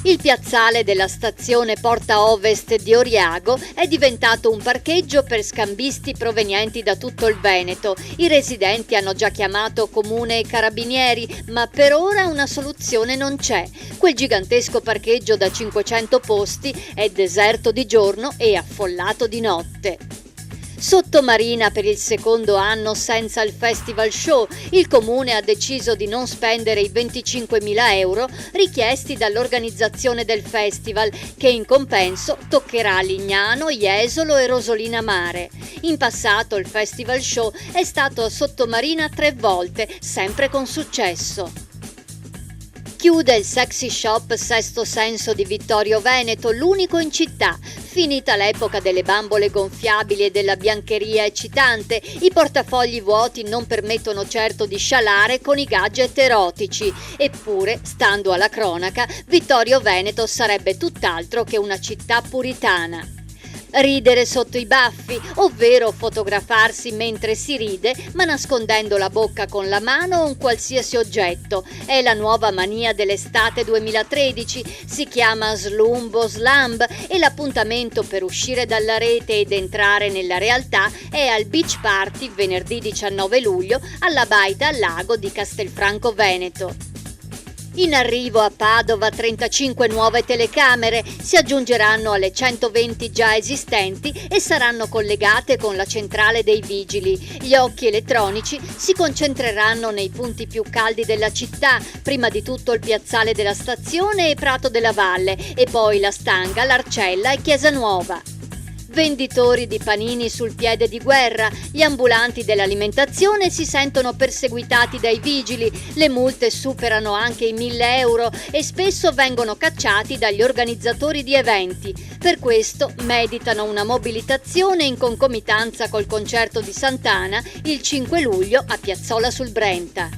Il piazzale della stazione Porta Ovest di Oriago è diventato un parcheggio per scambisti provenienti da tutto il Veneto. I residenti hanno già chiamato comune e carabinieri, ma per ora una soluzione non c'è. Quel gigantesco parcheggio da 500 posti è deserto di giorno e affollato di notte. Sottomarina per il secondo anno senza il Festival Show. Il comune ha deciso di non spendere i 25.000 euro richiesti dall'organizzazione del festival, che in compenso toccherà Lignano, Jesolo e Rosolina Mare. In passato il Festival Show è stato a Sottomarina 3 volte, sempre con successo. Chiude il sexy shop Sesto Senso di Vittorio Veneto, l'unico in città. Finita l'epoca delle bambole gonfiabili e della biancheria eccitante, i portafogli vuoti non permettono certo di scialare con i gadget erotici. Eppure, stando alla cronaca, Vittorio Veneto sarebbe tutt'altro che una città puritana. Ridere sotto i baffi, ovvero fotografarsi mentre si ride ma nascondendo la bocca con la mano o un qualsiasi oggetto, è la nuova mania dell'estate 2013, si chiama Slumbo Slumb e l'appuntamento per uscire dalla rete ed entrare nella realtà è al Beach Party venerdì 19 luglio alla Baita al Lago di Castelfranco Veneto. In arrivo a Padova 35 nuove telecamere, si aggiungeranno alle 120 già esistenti e saranno collegate con la centrale dei vigili. Gli occhi elettronici si concentreranno nei punti più caldi della città, prima di tutto il piazzale della stazione e Prato della Valle e poi la Stanga, l'Arcella e Chiesa Nuova. Venditori di panini sul piede di guerra, gli ambulanti dell'alimentazione si sentono perseguitati dai vigili, le multe superano anche i 1.000 euro e spesso vengono cacciati dagli organizzatori di eventi. Per questo meditano una mobilitazione in concomitanza col concerto di Sant'Ana il 5 luglio a Piazzola sul Brenta.